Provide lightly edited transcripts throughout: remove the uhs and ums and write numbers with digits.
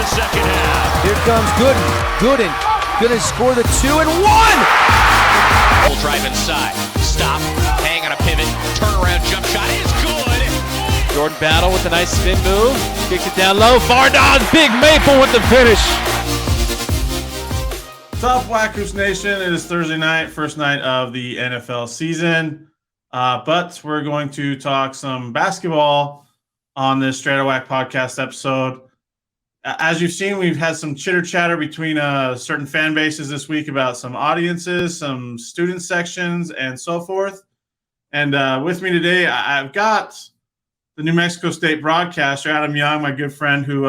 second half. Here comes Gooden gonna score the 2 and 1. Full drive inside. Stop. Hang on a pivot. Turnaround jump shot is good. Jordan Battle with a nice spin move. Kicks it down low. Fardaws, Big Maple with the finish. What's up, Whackers Nation? It is Thursday night, first night of the NFL season. But we're going to talk some basketball on this Straight Outta WAC podcast episode. As you've seen, we've had some chitter chatter between certain fan bases this week about some audiences, some student sections, and so forth. And with me today, I've got the New Mexico State broadcaster, Adam Young, my good friend, who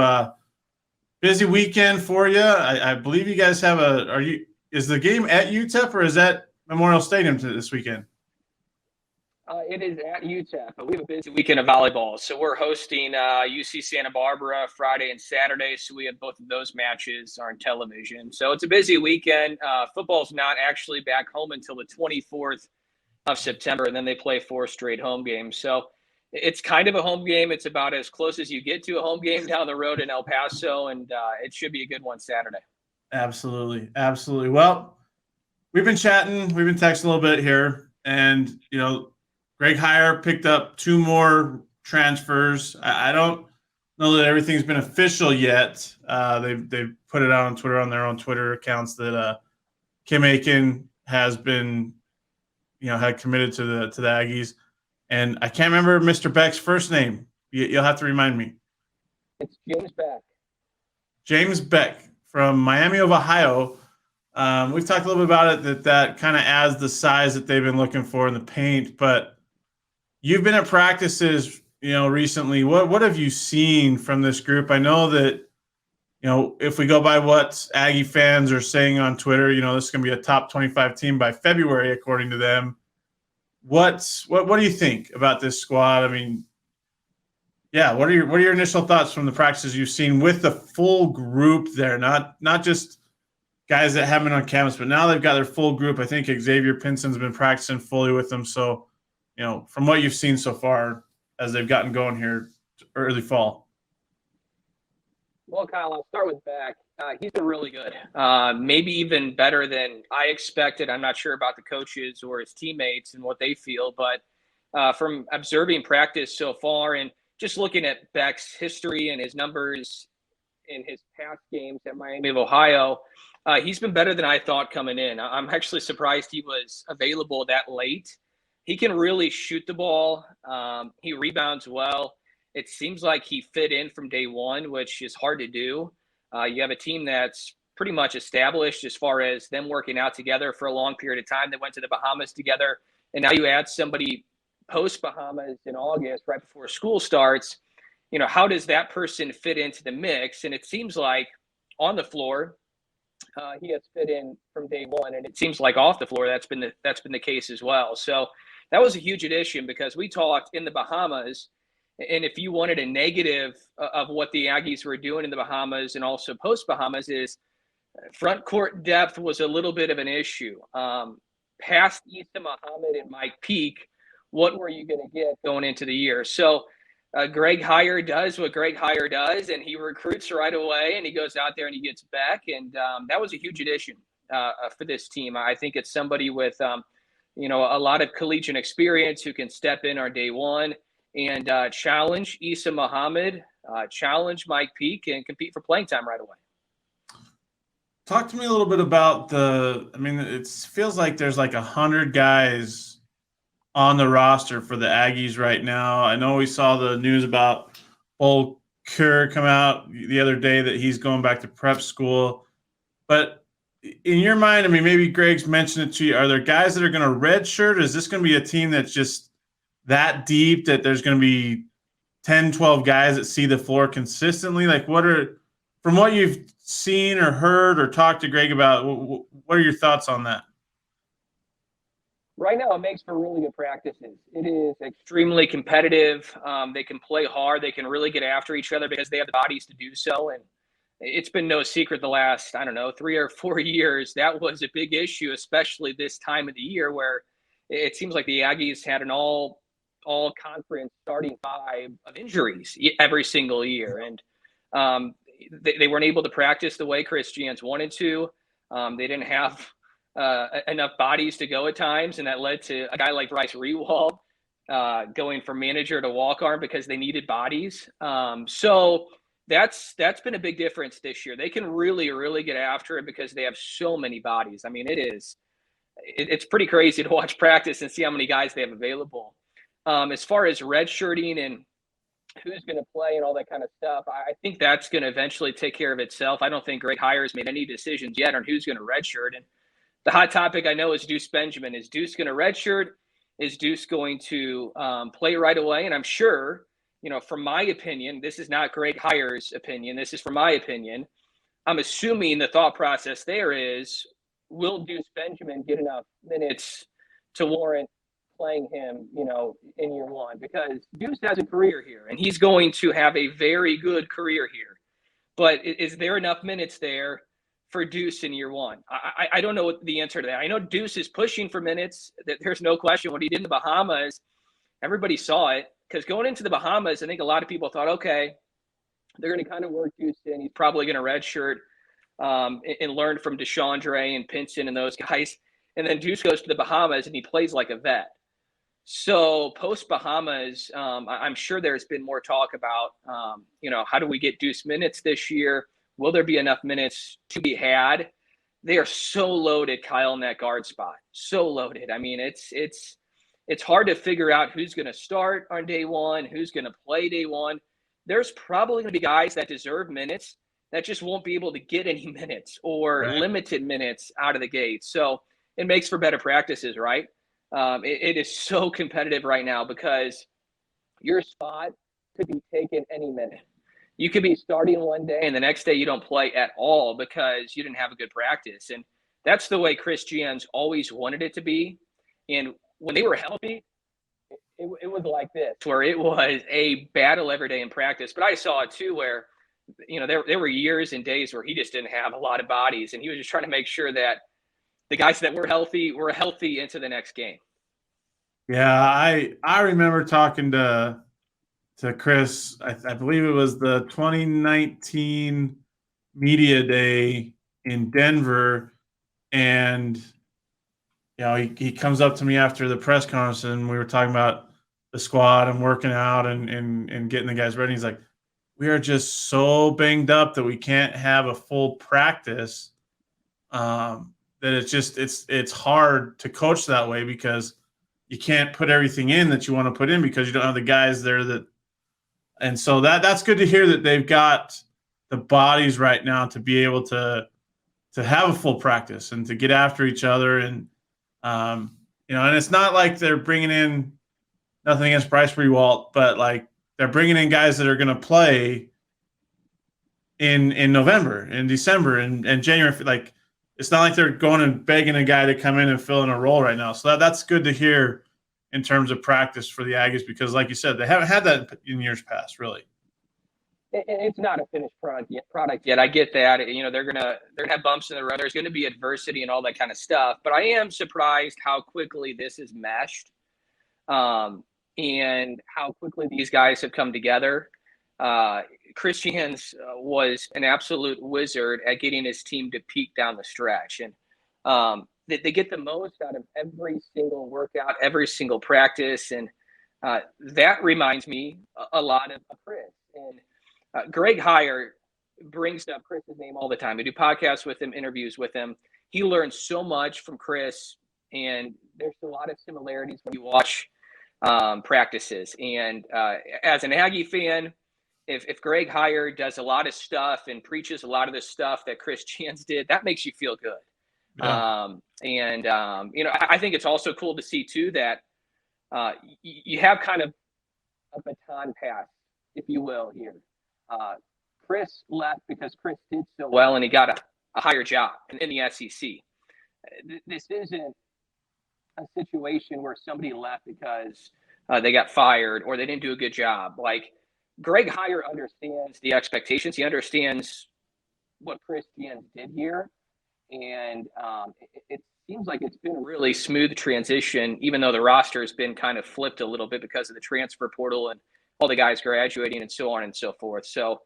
busy weekend for you. I believe you guys have is the game at UTEP or is that Memorial Stadium this weekend? It is at UTEP, but we have a busy weekend of volleyball. So we're hosting UC Santa Barbara Friday and Saturday. So we have both of those matches on television. So it's a busy weekend. Football's not actually back home until the 24th of September, and then they play 4 straight home games. So it's kind of a home game. It's about as close as you get to a home game down the road in El Paso, and it should be a good one Saturday. Absolutely. Absolutely. Well, we've been chatting. We've been texting a little bit here, and, Greg Heyer picked up 2 more transfers. I don't know that everything's been official yet. They've put it out on Twitter on their own Twitter accounts that Kim Aiken has been, had committed to the Aggies. And I can't remember Mr. Beck's first name. You'll have to remind me. It's James Beck. James Beck from Miami of Ohio. We've talked a little bit about it, that kind of adds the size that they've been looking for in the paint, but you've been at practices, recently. What have you seen from this group? I know that, if we go by what Aggie fans are saying on Twitter, this is going to be a top 25 team by February, according to them. What do you think about this squad? I mean, yeah, what are your initial thoughts from the practices you've seen with the full group there? Not just guys that haven't been on campus, but now they've got their full group. I think Xavier Pinson's been practicing fully with them. So, from what you've seen so far as they've gotten going here early fall. Well, Kyle, I'll start with Beck. He's been really good, maybe even better than I expected. I'm not sure about the coaches or his teammates and what they feel, but from observing practice so far and just looking at Beck's history and his numbers in his past games at Miami of Ohio, he's been better than I thought coming in. I'm actually surprised he was available that late. He can really shoot the ball. He rebounds well. It seems like he fit in from day one, which is hard to do. You have a team that's pretty much established as far as them working out together for a long period of time. They went to the Bahamas together, and now you add somebody post-Bahamas in August, right before school starts. How does that person fit into the mix? And it seems like on the floor, he has fit in from day one, and it seems like off the floor that's been the case as well. So that was a huge addition because we talked in the Bahamas, and if you wanted a negative of what the Aggies were doing in the Bahamas and also post-Bahamas is front court depth was a little bit of an issue. Past Issa Muhammad and Mike Peake, what were you going to get going into the year? So Greg Heyer does what Greg Heyer does, and he recruits right away, and he goes out there and he gets back, and that was a huge addition for this team. I think it's somebody with a lot of collegiate experience who can step in on day one and challenge Issa Muhammad, challenge Mike Peake, and compete for playing time right away. Talk to me a little bit about it feels like there's like 100 guys on the roster for the Aggies right now. I know we saw the news about Bull Kerr come out the other day that he's going back to prep school. But in your mind, maybe Greg's mentioned it to you, are there guys that are going to redshirt? Is this going to be a team that's just that deep that there's going to be 10, 12 guys that see the floor consistently? Like, from what you've seen or heard or talked to Greg about, what are your thoughts on that? Right now, it makes for really good practices. It is extremely competitive. They can play hard. They can really get after each other because they have the bodies to do so. And it's been no secret the last, 3 or 4 years, that was a big issue, especially this time of the year where it seems like the Aggies had an all conference starting 5 of injuries every single year. And they weren't able to practice the way Chris Jans wanted to. They didn't have enough bodies to go at times, and that led to a guy like Bryce Rewald going from manager to walk-on because they needed bodies. So that's been a big difference this year. They can really, really get after it because they have so many bodies. I mean, it's pretty crazy to watch practice and see how many guys they have available. As far as redshirting and who's going to play and all that kind of stuff, I think that's going to eventually take care of itself. I don't think Greg Heyer has made any decisions yet on who's going to redshirt. And the hot topic I know is Deuce Benjamin. Is Deuce going to redshirt? Is Deuce going to play right away? And I'm sure, from my opinion, this is not Greg Heyer's opinion. This is from my opinion. I'm assuming the thought process there is, will Deuce Benjamin get enough minutes to warrant playing him, in year one? Because Deuce has a career here, and he's going to have a very good career here. But is there enough minutes there for Deuce in year one? I don't know what the answer to that. I know Deuce is pushing for minutes. That there's no question. What he did in the Bahamas, everybody saw it. Because going into the Bahamas, I think a lot of people thought, okay, they're going to kind of work Deuce in. He's probably going to redshirt and learn from DeChandre and Pinson and those guys. And then Deuce goes to the Bahamas, and he plays like a vet. So post Bahamas, I'm sure there's been more talk about, how do we get Deuce minutes this year? Will there be enough minutes to be had? They are so loaded, Kyle, in that guard spot. So loaded. I mean, it's hard to figure out who's going to start on day one, who's going to play day one. There's probably going to be guys that deserve minutes that just won't be able to get any minutes or limited minutes out of the gate. So it makes for better practices, right? It is so competitive right now because your spot could be taken any minute. You could be starting one day and the next day you don't play at all because you didn't have a good practice. And that's the way Chris Jans always wanted it to be. And when they were healthy, it was like this, where it was a battle every day in practice. But I saw it too, where, there were years and days where he just didn't have a lot of bodies, and he was just trying to make sure that the guys that were healthy into the next game. Yeah, I remember talking to Chris. I believe it was the 2019 media day in Denver, and he comes up to me after the press conference, and we were talking about the squad and working out and getting the guys ready. He's like, we are just so banged up that we can't have a full practice. That it's hard to coach that way because you can't put everything in that you want to put in because you don't have the guys there and so that's good to hear that they've got the bodies right now to be able to have a full practice and to get after each other. And, and it's not like they're bringing in nothing against Bryce Rewalt, but like they're bringing in guys that are going to play in November, in December, and January. Like, it's not like they're going and begging a guy to come in and fill in a role right now. So that's good to hear in terms of practice for the Aggies because, like you said, they haven't had that in years past, really. It's not a finished product yet. I get that. They're gonna have bumps in the road. There's going to be adversity and all that kind of stuff. But I am surprised how quickly this is meshed, and how quickly these guys have come together. Chris Jans was an absolute wizard at getting his team to peak down the stretch. And they get the most out of every single workout, every single practice. And that reminds me a lot of Chris. And Greg Heyer brings up Chris's name all the time. We do podcasts with him, interviews with him. He learns so much from Chris. And there's a lot of similarities when you watch practices. And as an Aggie fan, if Greg Heyer does a lot of stuff and preaches a lot of the stuff that Chris Jans did, that makes you feel good. Yeah. I think it's also cool to see too that you have kind of a baton pass, if you will, here. Chris left because Chris did so well and he got a higher job in the SEC. This isn't a situation where somebody left because they got fired or they didn't do a good job. Like, Greg Heyer understands the expectations. He understands what Chris Jans did here. And it seems like it's been a really smooth transition, even though the roster has been kind of flipped a little bit because of the transfer portal and all the guys graduating and so on and so forth. So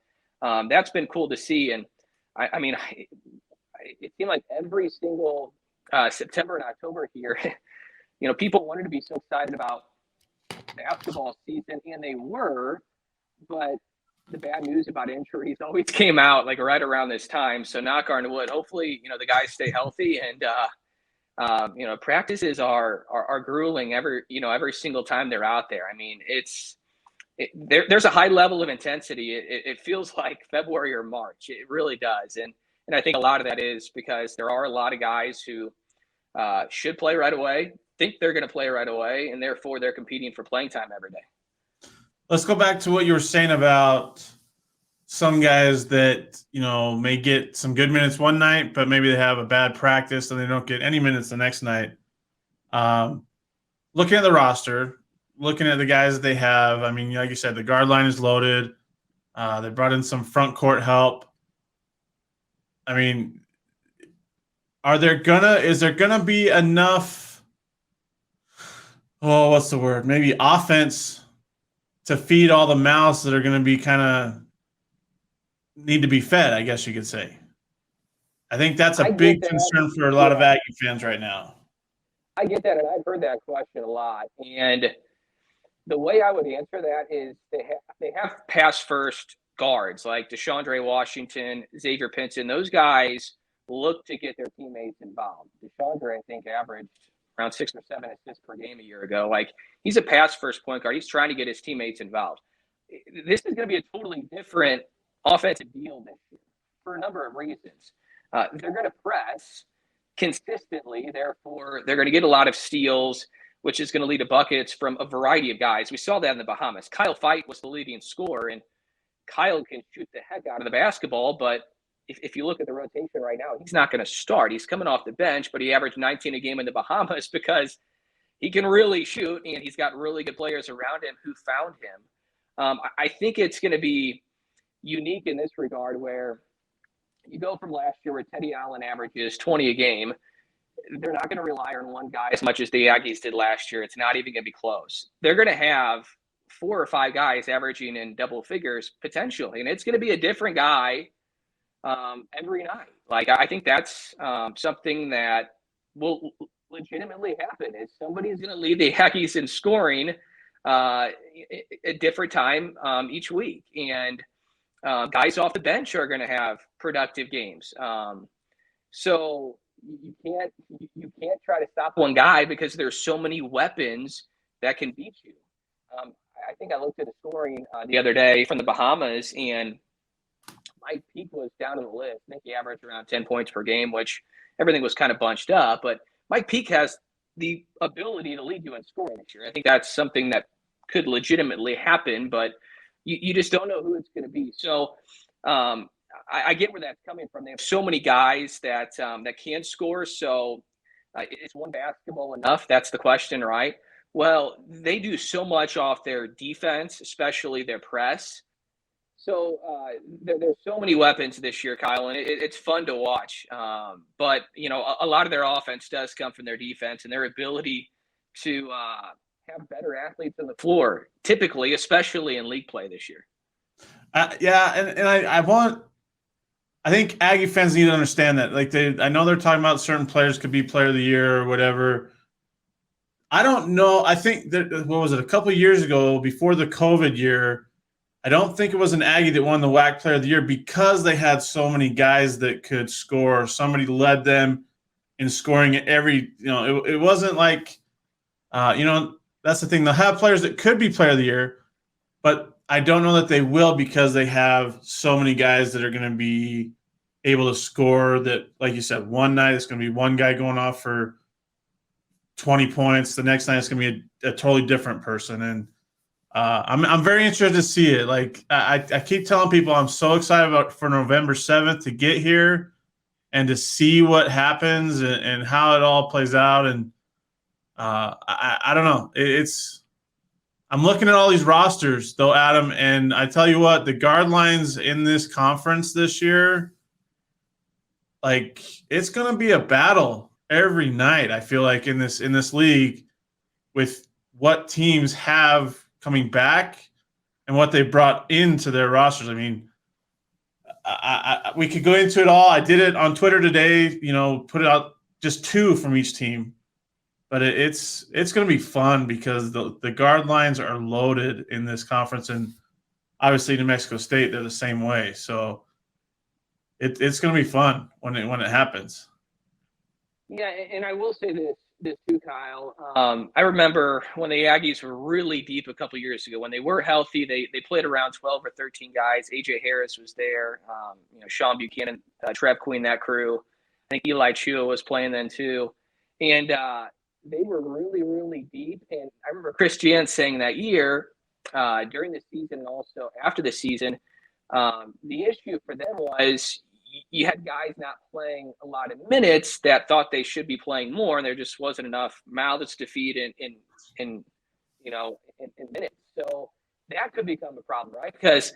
That's been cool to see. And I mean, it seemed like every single September and October here, people wanted to be so excited about basketball season, and they were, but the bad news about injuries always came out like right around this time. So knock on wood, hopefully, the guys stay healthy, and practices are grueling every single time they're out there. I mean, there's a high level of intensity. It feels like February or March. It really does. And I think a lot of that is because there are a lot of guys who should play right away, think they're going to play right away, and therefore they're competing for playing time every day. Let's go back to what you were saying about some guys that, may get some good minutes one night, but maybe they have a bad practice and they don't get any minutes the next night. Looking at the roster, looking at the guys that they have, I mean, like you said, the guard line is loaded. They brought in some front court help. I mean, is there gonna be enough, what's the word? Maybe offense to feed all the mouths that are going to be kind of need to be fed, I guess you could say. I think that's a big concern for a lot of Aggie fans right now. I get that, and I've heard that question a lot. And the way I would answer that is they have pass-first guards like DeShondre Washington, Xavier Pinson. Those guys look to get their teammates involved. DeShondre, I think, averaged around 6 or 7 assists per game a year ago. Like, he's a pass-first point guard. He's trying to get his teammates involved. This is going to be a totally different offensive deal this year for a number of reasons. They're going to press consistently. Therefore, they're going to get a lot of steals, which is going to lead to buckets from a variety of guys. We saw that in the Bahamas. Kyle Fight was the leading scorer, and Kyle can shoot the heck out of the basketball, but if you look at the rotation right now, he's not going to start. He's coming off the bench, but he averaged 19 a game in the Bahamas because he can really shoot, and he's got really good players around him who found him. I think it's going to be unique in this regard where you go from last year where Teddy Allen averages 20 a game. They're not going to rely on one guy as much as the Aggies did last year. It's not even going to be close. They're going to have 4 or 5 guys averaging in double figures potentially, and it's going to be a different guy every night. Like, I think that's something that will legitimately happen is somebody's going to lead the Aggies in scoring a different time each week. And guys off the bench are going to have productive games. So you can't try to stop one guy because there's so many weapons that can beat you. I think I looked at the scoring the other day from the Bahamas, and Mike Peake was down on the list. I think he averaged around 10 points per game, which everything was kind of bunched up. But Mike Peake has the ability to lead you in scoring this year. I think that's something that could legitimately happen, but you just don't know who it's going to be. So I get where that's coming from. They have so many guys that can score. So is one basketball enough? That's the question, right? Well, they do so much off their defense, especially their press. So there's so many weapons this year, Kyle, and it's fun to watch. But, a lot of their offense does come from their defense and their ability to have better athletes on the floor, typically, especially in league play this year. I think Aggie fans need to understand that. Like, I know they're talking about certain players could be player of the year or whatever. I don't know. I think that, what was it, a couple of years ago before the COVID year, I don't think it was an Aggie that won the WAC player of the year because they had so many guys that could score. Somebody led them in scoring every, it wasn't like, that's the thing. They'll have players that could be player of the year, but I don't know that they will because they have so many guys that are going to be able to score that, like you said, one night it's going to be one guy going off for 20 points. The next night it's going to be a totally different person. And I'm very interested to see it. Like, I keep telling people I'm so excited for November 7th to get here and to see what happens and how it all plays out. And I don't know. I'm looking at all these rosters, though, Adam, and I tell you what, the guard lines in this conference this year, like, it's going to be a battle every night. I feel like in this league with what teams have coming back and what they brought into their rosters. I mean, we could go into it all. I did it on Twitter today, put it out just 2 from each team. But it's going to be fun because the guard lines are loaded in this conference, and obviously New Mexico State, they're the same way. So it's going to be fun when it happens. Yeah, and I will say this too, Kyle. I remember when the Aggies were really deep a couple years ago. When they were healthy, they played around 12 or 13 guys. AJ Harris was there. Sean Buchanan, Trev Queen, that crew. I think Eli Chua was playing then too, and they were really, really deep. And I remember Chris Jans saying that year during the season and also after the season, the issue for them was you had guys not playing a lot of minutes that thought they should be playing more, and there just wasn't enough mouths to feed in minutes. So that could become a problem, right? Because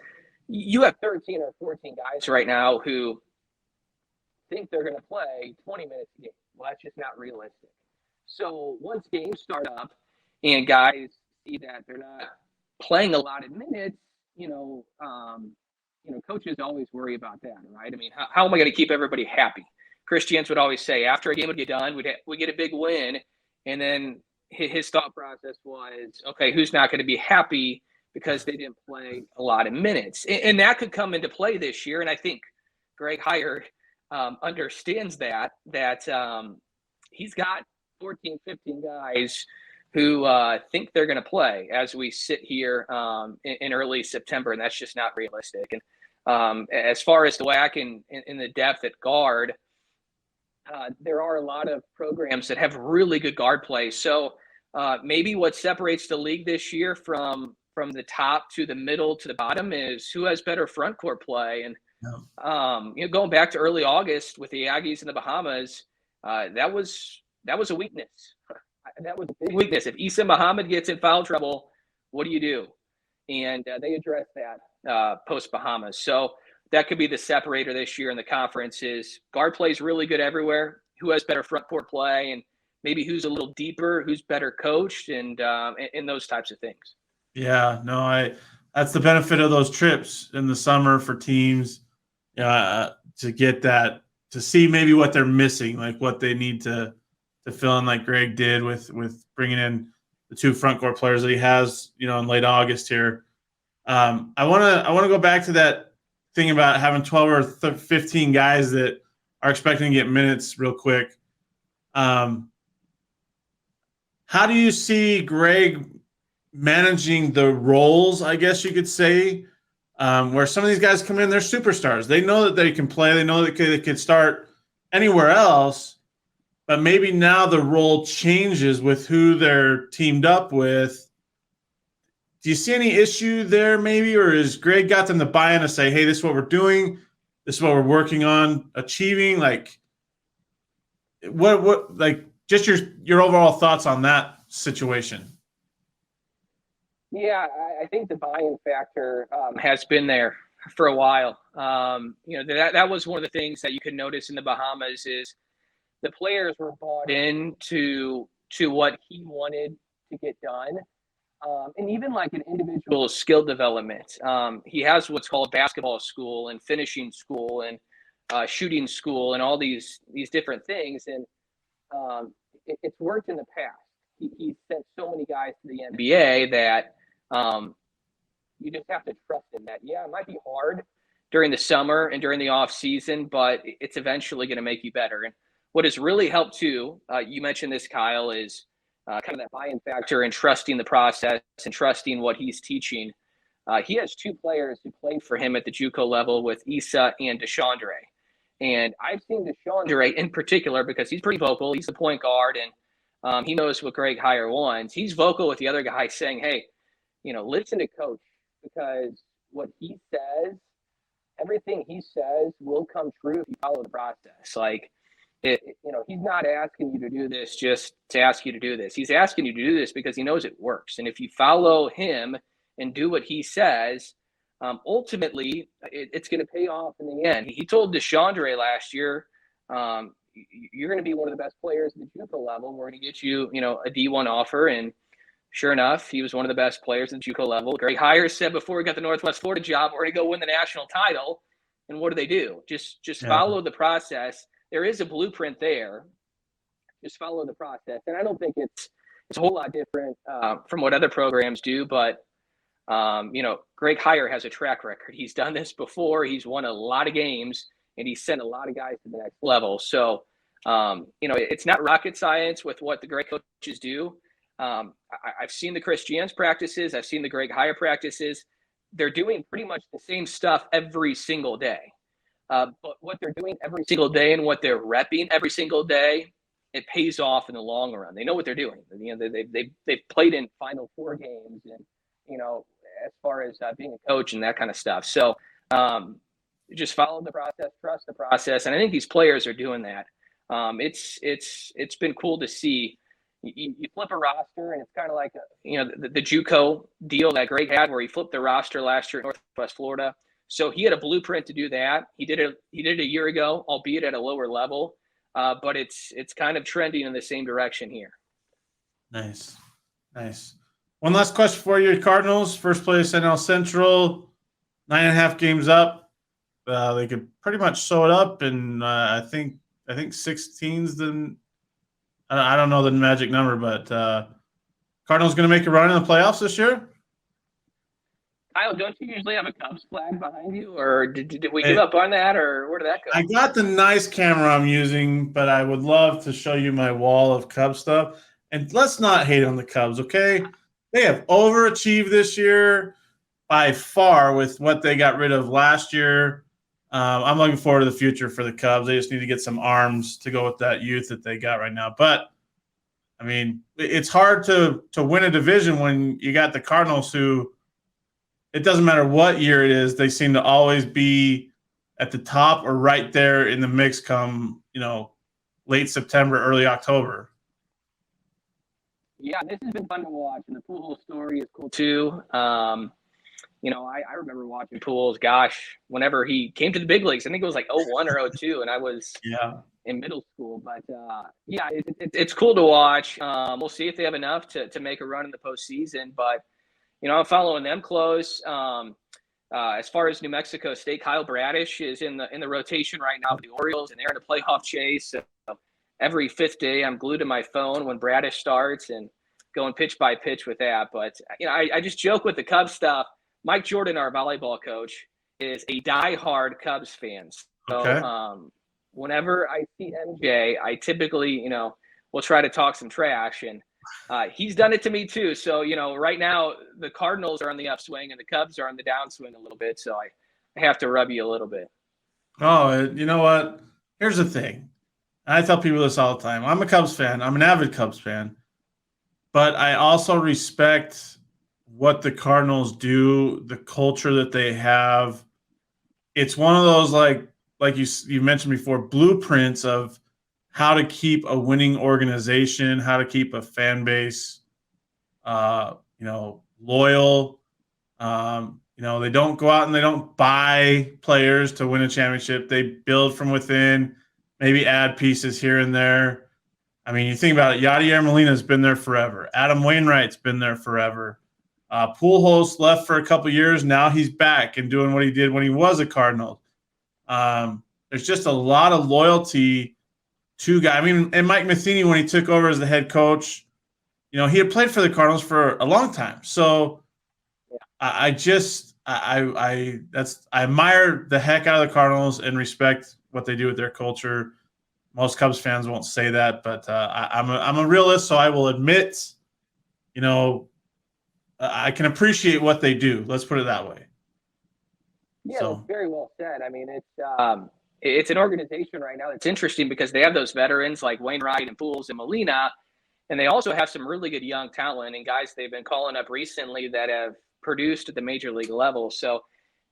you have 13 or 14 guys right now who think they're going to play 20 minutes a game. Well, that's just not realistic. So once games start up and guys see that they're not playing a lot of minutes, coaches always worry about that, right? I mean, how am I going to keep everybody happy? Chris Jans would always say after a game would get done, we'd get a big win, and then his thought process was, okay, who's not going to be happy because they didn't play a lot of minutes? And that could come into play this year, and I think Greg Hired understands that he's got 14, 15 guys who think they're going to play as we sit here in early September, and that's just not realistic. And as far as the WAC and the depth at guard, there are a lot of programs that have really good guard play. So maybe what separates the league this year from the top to the middle to the bottom is who has better front court play. And going back to early August with the Aggies in the Bahamas, that was a weakness. That was a big weakness. If Issa Muhammad gets in foul trouble, what do you do? And they addressed that post Bahamas. So that could be the separator this year in the conference is guard play is really good everywhere. Who has better front court play, and maybe who's a little deeper, who's better coached, and those types of things. Yeah, no, that's the benefit of those trips in the summer for teams to get that, to see maybe what they're missing, like what they need to fill in, like Greg did with bringing in the 2 front court players that he has, in late August here. I want to go back to that thing about having 12 or 15 guys that are expecting to get minutes real quick. How do you see Greg managing the roles, I guess you could say, where some of these guys come in, they're superstars. They know that they can play. They know that they could start anywhere else. But maybe now the role changes with who they're teamed up with. Do you see any issue there maybe? Or is Greg got them to buy in and say, hey, this is what we're doing. This is what we're working on achieving? Like, what just your overall thoughts on that situation? Yeah, I think the buy-in factor has been there for a while. That was one of the things that you could notice in the Bahamas is the players were bought in to what he wanted to get done. And even like an individual skill development. He has what's called basketball school and finishing school and shooting school and all these different things. And it's worked in the past. He sent so many guys to the NBA that you just have to trust him that, yeah, it might be hard during the summer and during the off season, but it's eventually going to make you better. And what has really helped too, you mentioned this, Kyle, is kind of that buy-in factor and trusting the process and trusting what he's teaching. He has 2 players who played for him at the JUCO level with Issa and Deshandre. And I've seen Deshandre in particular because he's pretty vocal. He's the point guard, and he knows what Greg Hirer wants. He's vocal with the other guy saying, hey, listen to coach, because what he says, everything he says will come true if you follow the process. Like, he's not asking you to do this just to ask you to do this. He's asking you to do this because he knows it works. And if you follow him and do what he says, ultimately it's going to pay off in the end. He told Deshandre last year, you're going to be one of the best players at the JUCO level. We're going to get you, a D1 offer. And sure enough, he was one of the best players at the JUCO level. Greg Hirer said before he got the Northwest Florida job, we're going to go win the national title. And what do? Just Yeah. follow the process. There is a blueprint there. Just follow the process. And I don't think it's a whole lot different from what other programs do, but Greg Heyer has a track record. He's done this before. He's won a lot of games, and he's sent a lot of guys to the next level. So, it's not rocket science with what the great coaches do. I've seen the Chris Jans practices. I've seen the Greg Heyer practices. They're doing pretty much the same stuff every single day. But what they're doing every single day and what they're repping every single day, it pays off in the long run. They know what they're doing. They've played in Final Four games, and as far as being a coach and that kind of stuff. So just follow the process, trust the process, and I think these players are doing that. It's been cool to see. You flip a roster, and it's kind of like the JUCO deal that Greg had, where he flipped the roster last year at Northwest Florida. So he had a blueprint to do that. He did it a year ago, albeit at a lower level. But it's kind of trending in the same direction here. Nice. One last question for you, Cardinals. First place NL Central, 9.5 games up. They could pretty much sew it up, and I think 16's the. I don't know the magic number, but Cardinals going to make a run in the playoffs this year? Kyle, don't you usually have a Cubs flag behind you, or did we give up on that, or where did that go? I got the nice camera I'm using, but I would love to show you my wall of Cubs stuff. And let's not hate on the Cubs, okay? They have overachieved this year by far with what they got rid of last year. I'm looking forward to the future for the Cubs. They just need to get some arms to go with that youth that they got right now. But, I mean, it's hard to win a division when you got the Cardinals who – it doesn't matter what year it is, they seem to always be at the top or right there in the mix come, late September, early October. Yeah, this has been fun to watch, and the Pujols story is cool too. I remember watching Pujols, whenever he came to the big leagues. I think it was like 01 or 02, and I was in middle school. But, it's cool to watch. We'll see if they have enough to make a run in the postseason, but I'm following them close. As far as New Mexico State, Kyle Bradish is in the rotation right now with the Orioles, and they're in a playoff chase. So every fifth day, I'm glued to my phone when Bradish starts and going pitch by pitch with that. But I just joke with the Cubs stuff. Mike Jordan, our volleyball coach, is a diehard Cubs fan. So Okay. Whenever I see MJ, I typically will try to talk some trash, and he's done it to me too. So, right now the Cardinals are on the upswing and the Cubs are on the downswing a little bit. So I have to rub you a little bit. Oh, you know what? Here's the thing. I tell people this all the time. I'm a Cubs fan. I'm an avid Cubs fan. But I also respect what the Cardinals do, the culture that they have. It's one of those, like you mentioned before, blueprints of how to keep a winning organization, how to keep a fan base, loyal. They don't go out and they don't buy players to win a championship. They build from within, maybe add pieces here and there. I mean, you think about it, Yadier Molina's been there forever. Adam Wainwright's been there forever. Pujols left for a couple years. Now he's back and doing what he did when he was a Cardinal. There's just a lot of loyalty to guys. I mean, and Mike Matheny, when he took over as the head coach, he had played for the Cardinals for a long time. So I admire the heck out of the Cardinals and respect what they do with their culture. Most Cubs fans won't say that, but I'm a realist, so I will admit, I can appreciate what they do. Let's put it that way. Yeah, so. Very well said. I mean, it's an organization right now that's interesting because they have those veterans like Wainwright and Pujols and Molina, and they also have some really good young talent and guys they've been calling up recently that have produced at the major league level. So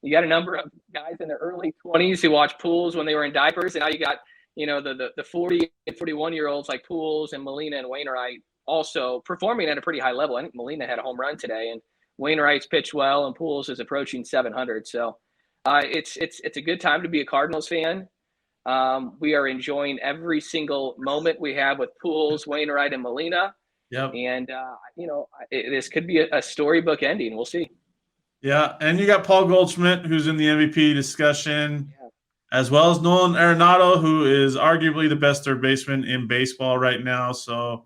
you got a number of guys in their early 20s who watched Pujols when they were in diapers, and now you got the 40 and 41-year-olds like Pujols and Molina and Wainwright also performing at a pretty high level. I think Molina had a home run today, and Wainwright's pitched well, and Pujols is approaching 700. So it's a good time to be a Cardinals fan. We are enjoying every single moment we have with Pujols, Wainwright, and Molina. Yep. And this could be a storybook ending. We'll see. Yeah, and you got Paul Goldschmidt, who's in the MVP discussion. Yeah. as well as Nolan Arenado, who is arguably the best third baseman in baseball right now. So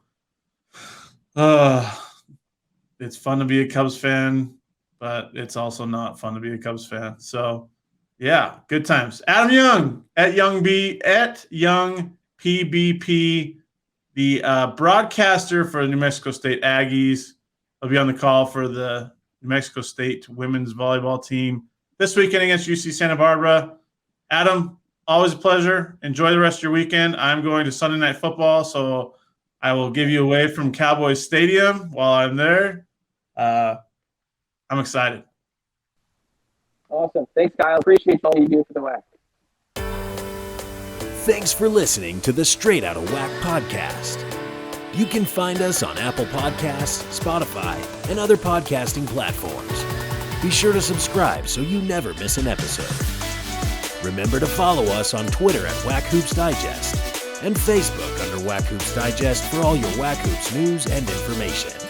it's fun to be a Cubs fan, but it's also not fun to be a Cubs fan. So, yeah, good times. Adam Young at Young PBP, the broadcaster for the New Mexico State Aggies. He'll be on the call for the New Mexico State women's volleyball team this weekend against UC Santa Barbara. Adam, always a pleasure. Enjoy the rest of your weekend. I'm going to Sunday Night Football, so I will give you away from Cowboys Stadium while I'm there. I'm excited. Awesome. Thanks, Kyle. Appreciate all you do for the WAC. Thanks for listening to the Straight Outta WAC podcast. You can find us on Apple Podcasts, Spotify, and other podcasting platforms. Be sure to subscribe so you never miss an episode. Remember to follow us on Twitter at WAC Hoops Digest and Facebook under WAC Hoops Digest for all your WAC Hoops news and information.